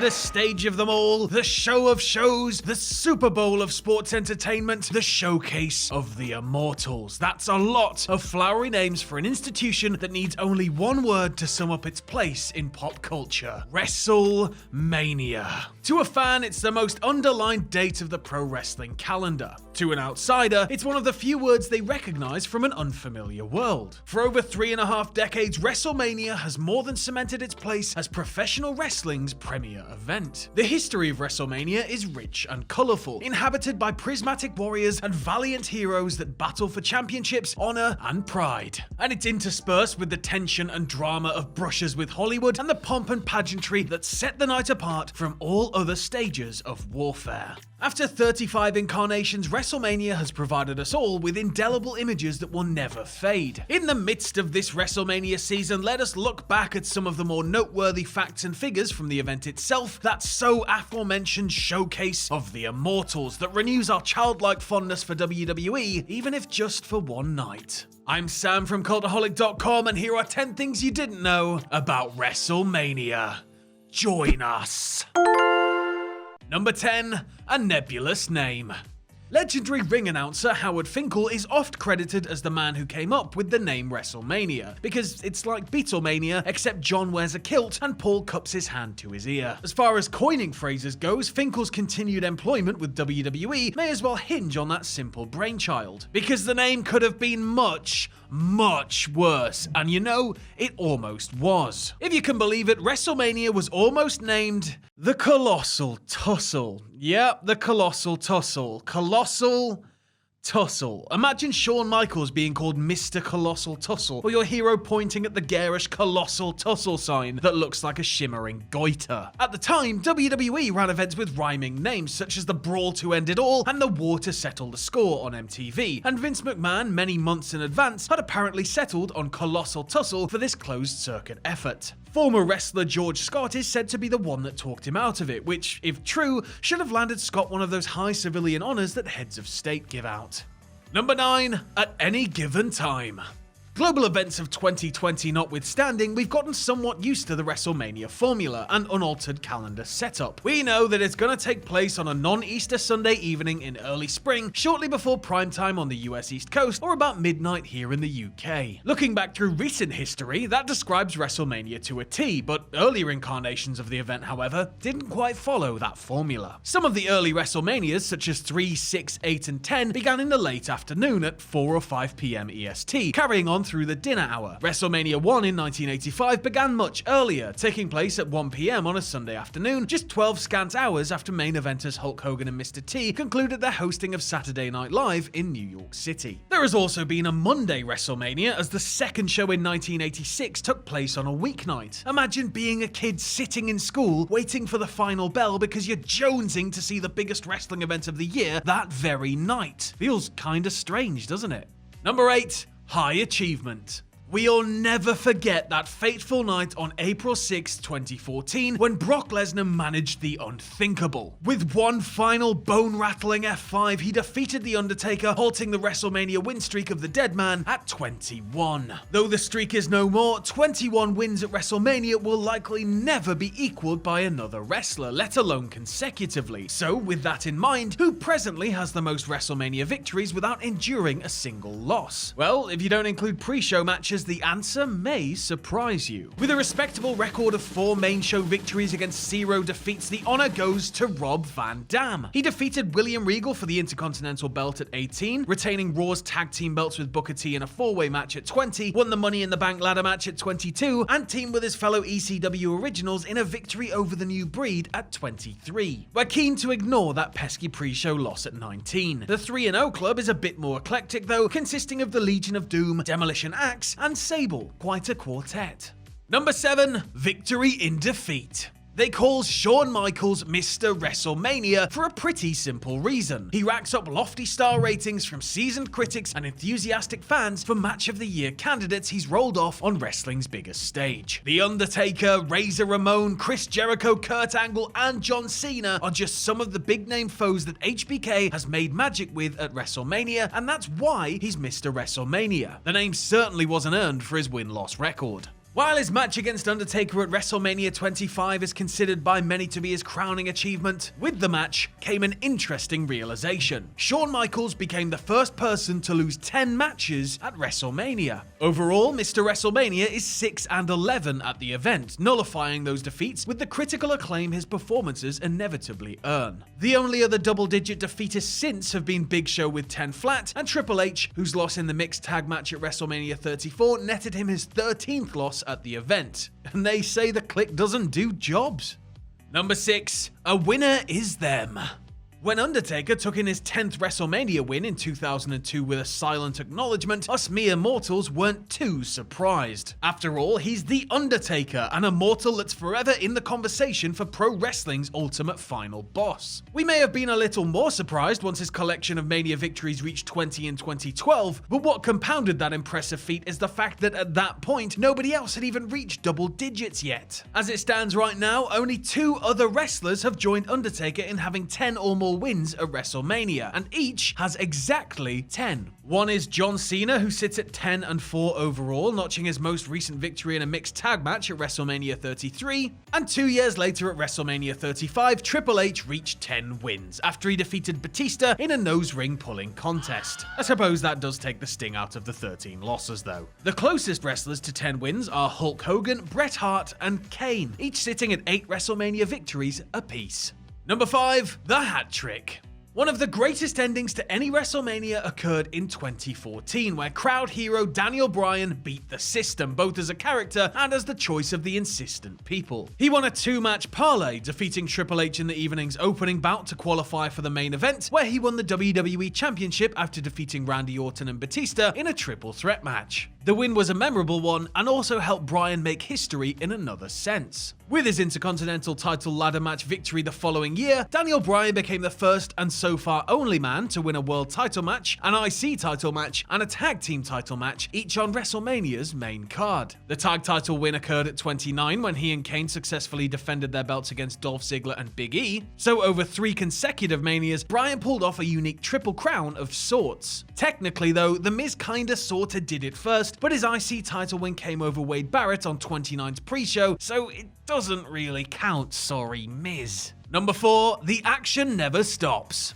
grandest stage of them all, the show of shows, the Super Bowl of sports entertainment, the showcase of the immortals. That's a lot of flowery names for an institution that needs only one word to sum up its place in pop culture: WrestleMania. To a fan, it's the most underlined date of the pro wrestling calendar. To an outsider, it's one of the few words they recognize from an unfamiliar world. For over 3.5 decades, WrestleMania has more than cemented its place as professional wrestling's premier event. The history of WrestleMania is rich and colorful, inhabited by prismatic warriors and valiant heroes that battle for championships, honor, and pride. And it's interspersed with the tension and drama of brushes with Hollywood and the pomp and pageantry that set the night apart from all other stages of warfare. After 35 incarnations, WrestleMania has provided us all with indelible images that will never fade. In the midst of this WrestleMania season, let us look back at some of the more noteworthy facts and figures from the event itself, that so aforementioned showcase of the immortals that renews our childlike fondness for WWE, even if just for one night. I'm Sam from Cultaholic.com, and here are 10 things you didn't know about WrestleMania. Join us. Number 10, a nebulous name. Legendary ring announcer Howard Finkel is oft credited as the man who came up with the name WrestleMania, because it's like Beatlemania, except John wears a kilt and Paul cups his hand to his ear. As far as coining phrases goes, Finkel's continued employment with WWE may as well hinge on that simple brainchild, because the name could have been much worse, and you know, it almost was. If you can believe it, WrestleMania was almost named the Colossal Tussle. Yep, the Colossal Tussle. Colossal Tussle. Imagine Shawn Michaels being called Mr. Colossal Tussle, or your hero pointing at the garish Colossal Tussle sign that looks like a shimmering goiter. At the time, WWE ran events with rhyming names such as the Brawl to End It All and the War to Settle the Score on MTV, and Vince McMahon, many months in advance, had apparently settled on Colossal Tussle for this closed-circuit effort. Former wrestler George Scott is said to be the one that talked him out of it, which, if true, should have landed Scott one of those high civilian honors that heads of state give out. Number 9, at any given time. Global events of 2020 notwithstanding, we've gotten somewhat used to the WrestleMania formula and unaltered calendar setup. We know that it's going to take place on a non-Easter Sunday evening in early spring, shortly before primetime on the US East Coast, or about midnight here in the UK. Looking back through recent history, that describes WrestleMania to a T, but earlier incarnations of the event, however, didn't quite follow that formula. Some of the early WrestleManias, such as 3, 6, 8, and 10, began in the late afternoon at 4 or 5 p.m. EST, carrying on through the dinner hour. WrestleMania 1 in 1985 began much earlier, taking place at 1 p.m. on a Sunday afternoon, just 12 scant hours after main eventers Hulk Hogan and Mr. T concluded their hosting of Saturday Night Live in New York City. There has also been a Monday WrestleMania, as the second show in 1986 took place on a weeknight. Imagine being a kid sitting in school, waiting for the final bell because you're jonesing to see the biggest wrestling event of the year that very night. Feels kinda strange, doesn't it? Number 8, high achievement. We'll never forget that fateful night on April 6, 2014, when Brock Lesnar managed the unthinkable. With one final bone-rattling F5, he defeated The Undertaker, halting the WrestleMania win streak of the Dead Man at 21. Though the streak is no more, 21 wins at WrestleMania will likely never be equaled by another wrestler, let alone consecutively. So, with that in mind, who presently has the most WrestleMania victories without enduring a single loss? Well, if you don't include pre-show matches, the answer may surprise you. With a respectable record of 4 main show victories against 0 defeats, the honor goes to Rob Van Dam. He defeated William Regal for the Intercontinental belt at 18, retaining Raw's tag team belts with Booker T in a 4-way match at 20, won the Money in the Bank ladder match at 22, and teamed with his fellow ECW originals in a victory over the New Breed at 23. We're keen to ignore that pesky pre-show loss at 19. The 3-0 club is a bit more eclectic though, consisting of the Legion of Doom, Demolition Axe, and Sable, quite a quartet. Number 7, victory in defeat. They call Shawn Michaels Mr. WrestleMania for a pretty simple reason. He racks up lofty star ratings from seasoned critics and enthusiastic fans for Match of the Year candidates he's rolled off on wrestling's biggest stage. The Undertaker, Razor Ramon, Chris Jericho, Kurt Angle, and John Cena are just some of the big-name foes that HBK has made magic with at WrestleMania, and that's why he's Mr. WrestleMania. The name certainly wasn't earned for his win-loss record. While his match against Undertaker at WrestleMania 25 is considered by many to be his crowning achievement, with the match came an interesting realization. Shawn Michaels became the first person to lose 10 matches at WrestleMania. Overall, Mr. WrestleMania is 6-11 at the event, nullifying those defeats with the critical acclaim his performances inevitably earn. The only other double-digit defeatists since have been Big Show with 10 flat, and Triple H, whose loss in the mixed tag match at WrestleMania 34 netted him his 13th loss at the event. And they say the click doesn't do jobs. Number 6. A winner is them. When Undertaker took in his 10th WrestleMania win in 2002 with a silent acknowledgement, us mere mortals weren't too surprised. After all, he's The Undertaker, an immortal that's forever in the conversation for pro wrestling's ultimate final boss. We may have been a little more surprised once his collection of Mania victories reached 20 in 2012, but what compounded that impressive feat is the fact that at that point, nobody else had even reached double digits yet. As it stands right now, only 2 other wrestlers have joined Undertaker in having 10 or more wins at WrestleMania, and each has exactly 10. One is John Cena, who sits at 10-4 overall, notching his most recent victory in a mixed tag match at WrestleMania 33, and 2 years later at WrestleMania 35, Triple H reached 10 wins, after he defeated Batista in a nose ring pulling contest. I suppose that does take the sting out of the 13 losses though. The closest wrestlers to 10 wins are Hulk Hogan, Bret Hart, and Kane, each sitting at 8 WrestleMania victories apiece. Number 5. The Hat Trick. One of the greatest endings to any WrestleMania occurred in 2014, where crowd hero Daniel Bryan beat the system, both as a character and as the choice of the insistent people. He won a 2-match parlay, defeating Triple H in the evening's opening bout to qualify for the main event, where he won the WWE Championship after defeating Randy Orton and Batista in a triple threat match. The win was a memorable one and also helped Bryan make history in another sense. With his Intercontinental title ladder match victory the following year, Daniel Bryan became the first and so far only man to win a world title match, an IC title match, and a tag team title match, each on WrestleMania's main card. The tag title win occurred at 29 when he and Kane successfully defended their belts against Dolph Ziggler and Big E. So over 3 consecutive Manias, Bryan pulled off a unique triple crown of sorts. Technically though, The Miz kinda sorta did it first, but his IC title win came over Wade Barrett on 29's pre-show, so it doesn't really count, sorry Miz. Number 4. The action never stops.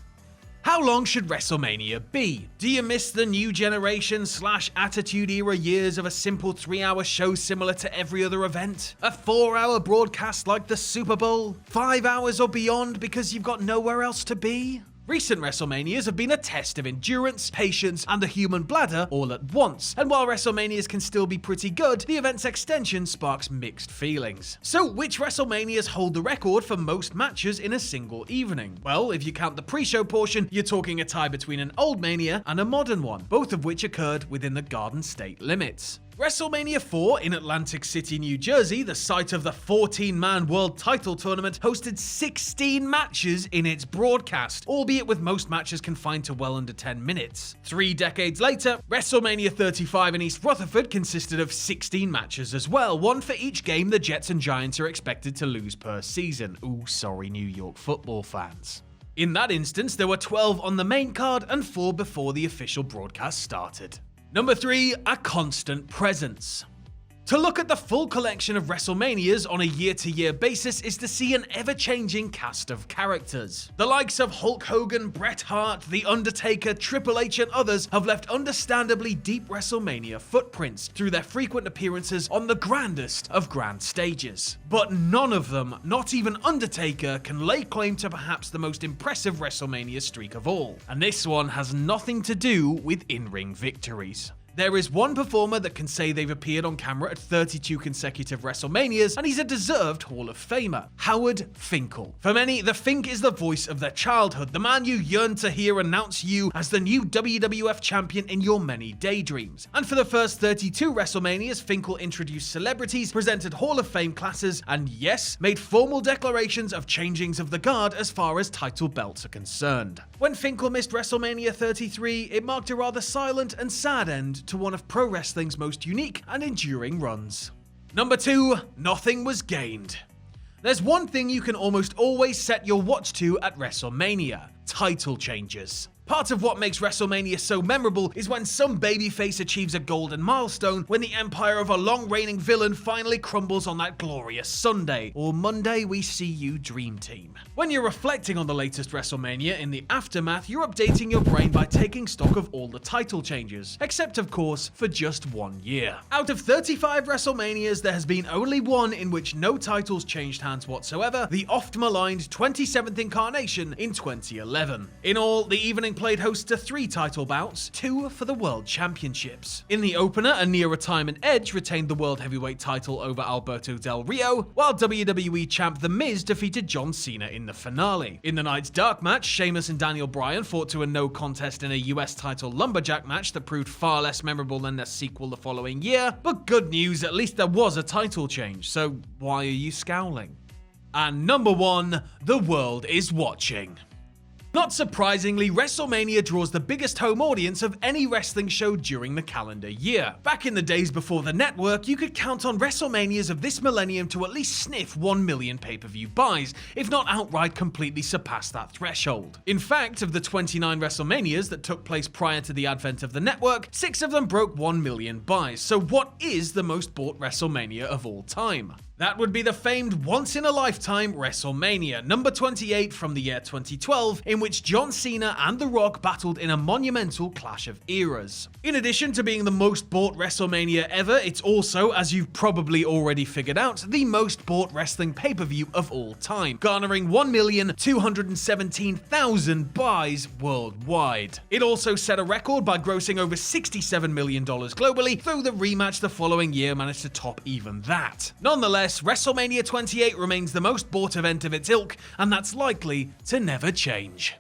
How long should WrestleMania be? Do you miss the new generation / attitude era years of a simple 3-hour show similar to every other event? A 4-hour broadcast like the Super Bowl? 5 hours or beyond because you've got nowhere else to be? Recent WrestleManias have been a test of endurance, patience, and the human bladder all at once, and while WrestleManias can still be pretty good, the event's extension sparks mixed feelings. So which WrestleManias hold the record for most matches in a single evening? Well, if you count the pre-show portion, you're talking a tie between an old Mania and a modern one, both of which occurred within the Garden State limits. WrestleMania 4 in Atlantic City, New Jersey, the site of the 14-man world title tournament, hosted 16 matches in its broadcast, albeit with most matches confined to well under 10 minutes. 3 decades later, WrestleMania 35 in East Rutherford consisted of 16 matches as well, one for each game the Jets and Giants are expected to lose per season. Ooh, sorry New York football fans. In that instance, there were 12 on the main card and 4 before the official broadcast started. Number 3, a constant presence. To look at the full collection of WrestleManias on a year-to-year basis is to see an ever-changing cast of characters. The likes of Hulk Hogan, Bret Hart, The Undertaker, Triple H, and others have left understandably deep WrestleMania footprints through their frequent appearances on the grandest of grand stages. But none of them, not even Undertaker, can lay claim to perhaps the most impressive WrestleMania streak of all. And this one has nothing to do with in-ring victories. There is one performer that can say they've appeared on camera at 32 consecutive WrestleManias, and he's a deserved Hall of Famer, Howard Finkel. For many, the Fink is the voice of their childhood, the man you yearn to hear announce you as the new WWF champion in your many daydreams. And for the first 32 WrestleManias, Finkel introduced celebrities, presented Hall of Fame classes, and yes, made formal declarations of changings of the guard as far as title belts are concerned. When Finkel missed WrestleMania 33, it marked a rather silent and sad end to one of pro wrestling's most unique and enduring runs. Number 2, nothing was gained. There's one thing you can almost always set your watch to at WrestleMania: title changes. Part of what makes WrestleMania so memorable is when some babyface achieves a golden milestone, when the empire of a long-reigning villain finally crumbles on that glorious Sunday, or Monday we see you Dream Team. When you're reflecting on the latest WrestleMania in the aftermath, you're updating your brain by taking stock of all the title changes, except of course for just 1 year. Out of 35 WrestleManias, there has been only one in which no titles changed hands whatsoever, the oft-maligned 27th incarnation in 2011. In all, the evening played host to 3 title bouts, 2 for the World Championships. In the opener, a near-retirement Edge retained the World Heavyweight title over Alberto Del Rio, while WWE champ The Miz defeated John Cena in the finale. In the night's dark match, Sheamus and Daniel Bryan fought to a no contest in a US title lumberjack match that proved far less memorable than their sequel the following year, but good news, at least there was a title change, so why are you scowling? And number 1, the world is watching. Not surprisingly, WrestleMania draws the biggest home audience of any wrestling show during the calendar year. Back in the days before the network, you could count on WrestleManias of this millennium to at least sniff 1 million pay-per-view buys, if not outright completely surpass that threshold. In fact, of the 29 WrestleManias that took place prior to the advent of the network, 6 of them broke 1 million buys. So what is the most bought WrestleMania of all time? That would be the famed once-in-a-lifetime WrestleMania, number 28 from the year 2012, in which John Cena and The Rock battled in a monumental clash of eras. In addition to being the most bought WrestleMania ever, it's also, as you've probably already figured out, the most bought wrestling pay-per-view of all time, garnering 1,217,000 buys worldwide. It also set a record by grossing over $67 million globally, though the rematch the following year managed to top even that. Nonetheless, WrestleMania 28 remains the most bought event of its ilk, and that's likely to never change.